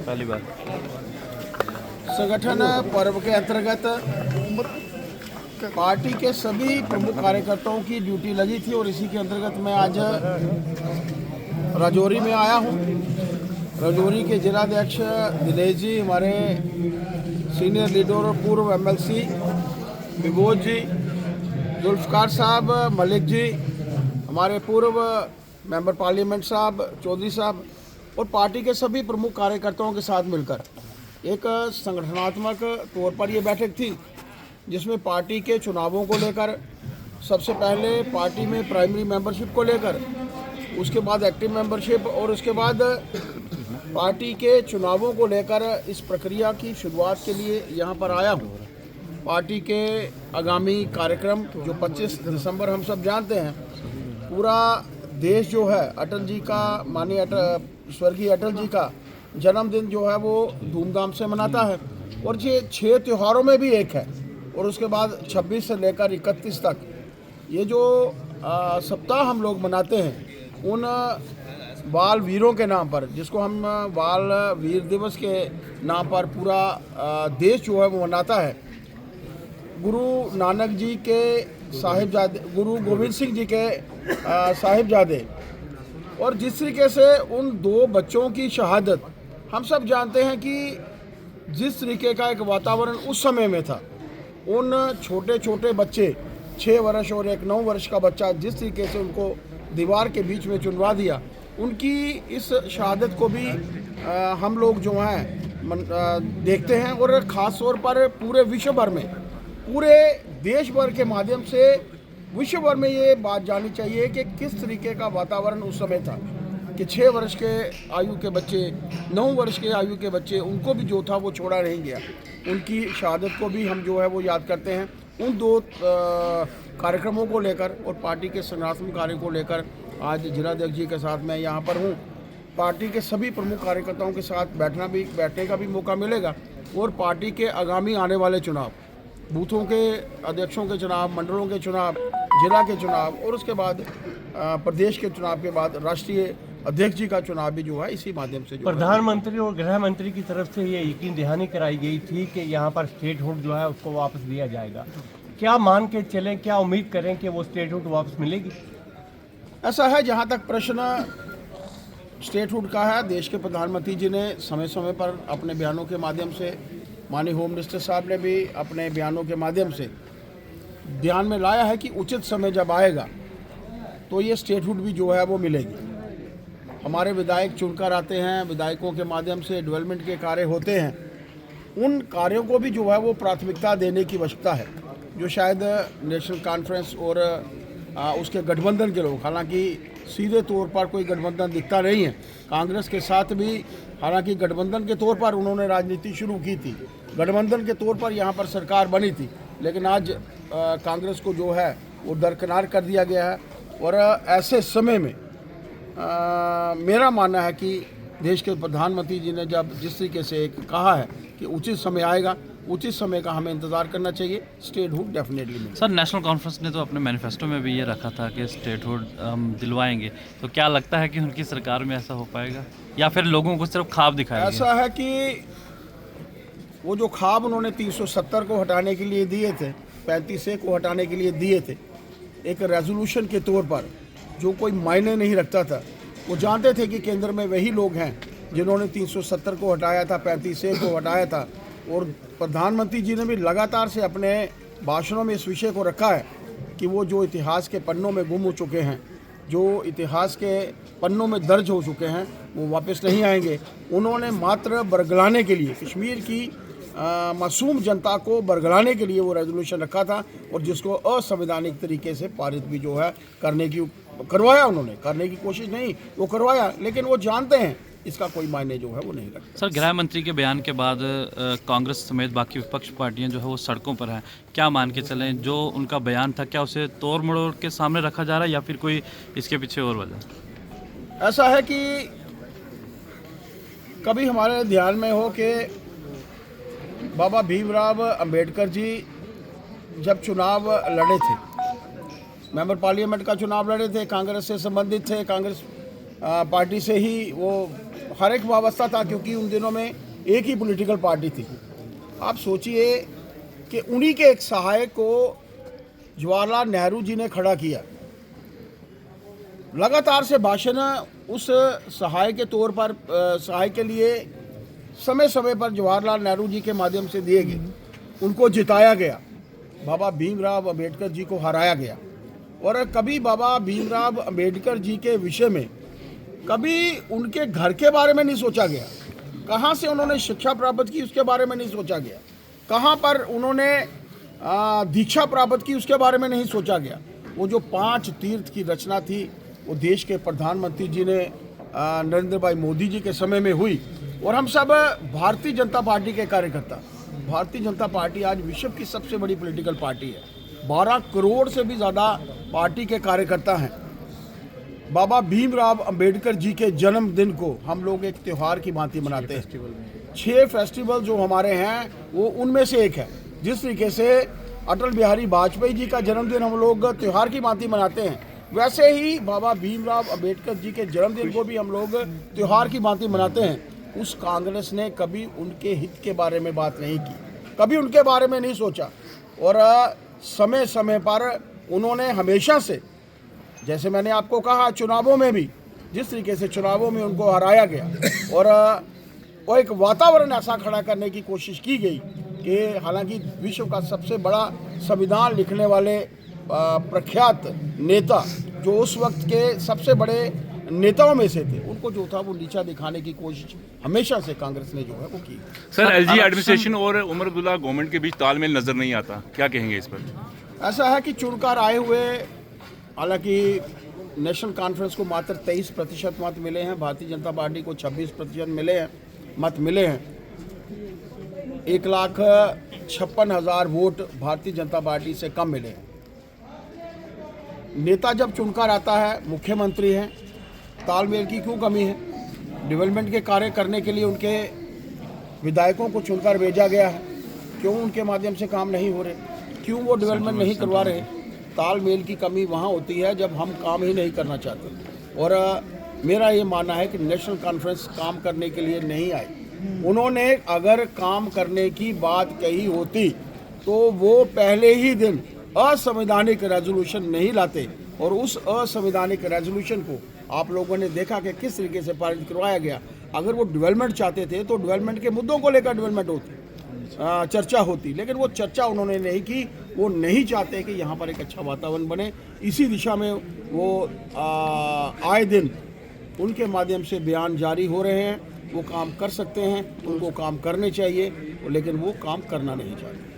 पहली बार? संगठन पर्व के अंतर्गत पार्टी के सभी प्रमुख कार्यकर्ताओं की ड्यूटी लगी थी और इसी के अंतर्गत मैं आज राजौरी में आया हूं। राजौरी के जिलाध्यक्ष दिनेश जी, हमारे सीनियर लीडर और पूर्व एमएलसी विभोज जी, जुल्फकार साहब, मलिक जी, हमारे पूर्व मेंबर पार्लियामेंट साहब, चौधरी साहब और पार्टी के सभी प्रमुख कार्यकर्ताओं के साथ मिलकर एक संगठनात्मक तौर पर ये बैठक थी, जिसमें पार्टी के चुनावों को लेकर, सबसे पहले पार्टी में प्राइमरी मेंबरशिप को लेकर, उसके बाद एक्टिव मेंबरशिप और उसके बाद पार्टी के चुनावों को लेकर इस प्रक्रिया की शुरुआत के लिए यहाँ पर आया हूँ। पार्टी के आगामी कार्यक्रम जो 25 दिसंबर हम सब जानते हैं, पूरा देश जो है अटल जी का, माननीय स्वर्गीय अटल जी का जन्मदिन जो है वो धूमधाम से मनाता है और ये 6 त्योहारों में भी एक है। और उसके बाद 26 से लेकर 31 तक ये जो सप्ताह हम लोग मनाते हैं, उन बाल वीरों के नाम पर, जिसको हम बाल वीर दिवस के नाम पर पूरा देश जो है वो मनाता है। गुरु नानक जी के साहिबजादे, गुरु गोविंद सिंह जी के साहिबजादे, और जिस तरीके से उन 2 बच्चों की शहादत, हम सब जानते हैं कि जिस तरीके का एक वातावरण उस समय में था, उन छोटे छोटे बच्चे 6 वर्ष और एक 9 वर्ष का बच्चा जिस तरीके से उनको दीवार के बीच में चुनवा दिया, उनकी इस शहादत को भी हम लोग जो हैं देखते हैं। और ख़ास तौर पर पूरे विश्व भर में, पूरे देश भर के माध्यम से विश्व भर में ये बात जाननी चाहिए कि किस तरीके का वातावरण उस समय था कि 6 वर्ष के आयु के बच्चे, 9 वर्ष के आयु के बच्चे, उनको भी जो था वो छोड़ा नहीं गया। उनकी शहादत को भी हम जो है वो याद करते हैं। उन 2 कार्यक्रमों को लेकर और पार्टी के संगठनात्मक कार्य को लेकर आज जिलाध्यक्ष जी के साथ मैं यहाँ पर हूँ। पार्टी के सभी प्रमुख कार्यकर्ताओं के साथ बैठने का भी मौका मिलेगा और पार्टी के आगामी आने वाले चुनाव, बूथों के अध्यक्षों के चुनाव, मंडलों के चुनाव, जिला के चुनाव और उसके बाद प्रदेश के चुनाव के बाद राष्ट्रीय अध्यक्ष जी का चुनाव भी जो है इसी माध्यम से प्रधानमंत्री और गृह मंत्री की तरफ से ये यकीन दहानी कराई गई थी कि यहाँ पर स्टेटहुड जो है उसको वापस लिया जाएगा। क्या मान के चलें, क्या उम्मीद करें कि वो स्टेटहुड वापस मिलेगी? ऐसा है, जहाँ तक प्रश्न स्टेटहुड का है, देश के प्रधानमंत्री जी ने समय समय पर अपने बयानों के माध्यम से, माननीय होम मिनिस्टर साहब ने भी अपने बयानों के माध्यम से ध्यान में लाया है कि उचित समय जब आएगा तो ये स्टेटहुड भी जो है वो मिलेगी। हमारे विधायक चुनकर आते हैं, विधायकों के माध्यम से डेवलपमेंट के कार्य होते हैं, उन कार्यों को भी जो है वो प्राथमिकता देने की आवश्यकता है, जो शायद नेशनल कॉन्फ्रेंस और उसके गठबंधन के लोग, हालांकि सीधे तौर पर कोई गठबंधन दिखता नहीं है, कांग्रेस के साथ भी हालांकि गठबंधन के तौर पर उन्होंने राजनीति शुरू की थी, गठबंधन के तौर पर यहाँ पर सरकार बनी थी, लेकिन आज कांग्रेस को जो है वो दरकिनार कर दिया गया है। और ऐसे समय में मेरा मानना है कि देश के प्रधानमंत्री जी ने जब जिस तरीके से कहा है कि उचित समय आएगा, उचित समय का हमें इंतज़ार करना चाहिए। स्टेटहुड डेफिनेटली मिलेगा। सर, नेशनल कॉन्फ्रेंस ने तो अपने मैनिफेस्टो में भी ये रखा था कि स्टेटहुड हम दिलवाएंगे, तो क्या लगता है कि उनकी सरकार में ऐसा हो पाएगा या फिर लोगों को सिर्फ ख्वाब दिखाएंगे? ऐसा है कि वो जो ख्वाब उन्होंने 370 को हटाने के लिए दिए थे, 35A को हटाने के लिए दिए थे, एक रेजोल्यूशन के तौर पर, जो कोई मायने नहीं रखता था। वो जानते थे कि केंद्र में वही लोग हैं जिन्होंने 370 को हटाया था, 35A को हटाया था, और प्रधानमंत्री जी ने भी लगातार से अपने भाषणों में इस विषय को रखा है कि वो जो इतिहास के पन्नों में गुम हो चुके हैं, जो इतिहास के पन्नों में दर्ज हो चुके हैं, वो वापस नहीं आएंगे। उन्होंने मात्र बरगलाने के लिए, कश्मीर की मासूम जनता को बरगलाने के लिए वो रेजोल्यूशन रखा था, और जिसको असंवैधानिक तरीके से पारित भी जो है करवाया, उन्होंने करने की कोशिश नहीं, वो करवाया, लेकिन वो जानते हैं इसका कोई मायने जो है वो नहीं रखता। सर, गृह मंत्री के बयान के बाद कांग्रेस समेत बाकी विपक्ष पार्टियां जो है वो सड़कों पर हैं, क्या मान के चलें जो उनका बयान था, क्या उसे तोड़ मड़ोड़ के सामने रखा जा रहा है या फिर कोई इसके पीछे और वजह? ऐसा है कि कभी हमारे ध्यान में हो कि बाबा भीमराव अंबेडकर जी जब चुनाव लड़े थे, मेंबर पार्लियामेंट का चुनाव लड़े थे, कांग्रेस से संबंधित थे, कांग्रेस पार्टी से ही वो हर एक वाबस्ता था, क्योंकि उन दिनों में एक ही पॉलिटिकल पार्टी थी। आप सोचिए कि उन्हीं के एक सहायक को जवाहरलाल नेहरू जी ने खड़ा किया। लगातार से भाषण उस सहायक के तौर पर सहायक के लिए समय समय पर जवाहरलाल नेहरू जी के माध्यम से दिए गए। उनको जिताया गया, बाबा भीमराव अंबेडकर जी को हराया गया। और कभी बाबा भीमराव अंबेडकर जी के विषय में कभी उनके घर के बारे में नहीं सोचा गया, कहाँ से उन्होंने शिक्षा प्राप्त की उसके बारे में नहीं सोचा गया, कहाँ पर उन्होंने दीक्षा प्राप्त की उसके बारे में नहीं सोचा गया। वो जो 5 तीर्थ की रचना थी वो देश के प्रधानमंत्री जी ने नरेंद्र भाई मोदी जी के समय में हुई। और हम सब भारतीय जनता पार्टी के कार्यकर्ता, भारतीय जनता पार्टी आज विश्व की सबसे बड़ी पॉलिटिकल पार्टी है। 12 करोड़ से भी ज़्यादा पार्टी के कार्यकर्ता हैं। बाबा भीमराव अंबेडकर जी के जन्मदिन को हम लोग एक त्यौहार की भांति मनाते हैं। 6 फेस्टिवल जो हमारे हैं वो उनमें से एक है। जिस तरीके से अटल बिहारी वाजपेयी जी का जन्मदिन हम लोग त्यौहार की भांति मनाते हैं, वैसे ही बाबा भीमराव अंबेडकर जी के जन्मदिन को भी हम लोग त्यौहार की भांति मनाते हैं। उस कांग्रेस ने कभी उनके हित के बारे में बात नहीं की, कभी उनके बारे में नहीं सोचा। और समय समय पर उन्होंने हमेशा से, जैसे मैंने आपको कहा, चुनावों में भी जिस तरीके से चुनावों में उनको हराया गया और वो एक वातावरण ऐसा खड़ा करने की कोशिश की गई कि हालांकि विश्व का सबसे बड़ा संविधान लिखने वाले प्रख्यात नेता जो उस वक्त के सबसे बड़े नेताओं में से थे, उनको जो था वो नीचा दिखाने की कोशिश हमेशा से कांग्रेस ने जो है वो की। सर, एलजी एडमिनिस्ट्रेशन और उमर अब्दुल्ला गवर्नमेंट के बीच तालमेल नजर नहीं आता, क्या कहेंगे इस पर? ऐसा है कि चुनकर आए हुए, हालांकि नेशनल कॉन्फ्रेंस को मात्र 23% मत मिले हैं, भारतीय जनता पार्टी को 26% मत मिले हैं। 1,56,000 वोट भारतीय जनता पार्टी से कम मिले हैं। नेता जब चुनकर आता है, मुख्यमंत्री हैं, तालमेल की क्यों कमी है? डेवलपमेंट के कार्य करने के लिए उनके विधायकों को चुनकर भेजा गया है, क्यों उनके माध्यम से काम नहीं हो रहे, क्यों वो डेवलपमेंट नहीं करवा रहे? तालमेल की कमी वहाँ होती है जब हम काम ही नहीं करना चाहते। और मेरा ये मानना है कि नेशनल कॉन्फ्रेंस काम करने के लिए नहीं आई। उन्होंने अगर काम करने की बात कही होती तो वो पहले ही दिन असंवैधानिक रेजोल्यूशन नहीं लाते। और उस असंवैधानिक रेजोल्यूशन को आप लोगों ने देखा कि किस तरीके से पारित करवाया गया। अगर वो डेवलपमेंट चाहते थे तो डेवलपमेंट के मुद्दों को लेकर डेवलपमेंट होती, चर्चा होती, लेकिन वो चर्चा उन्होंने नहीं की। वो नहीं चाहते कि यहाँ पर एक अच्छा वातावरण बने। इसी दिशा में वो आए दिन उनके माध्यम से बयान जारी हो रहे हैं। वो काम कर सकते हैं, उनको काम करने चाहिए, लेकिन वो काम करना नहीं चाहते।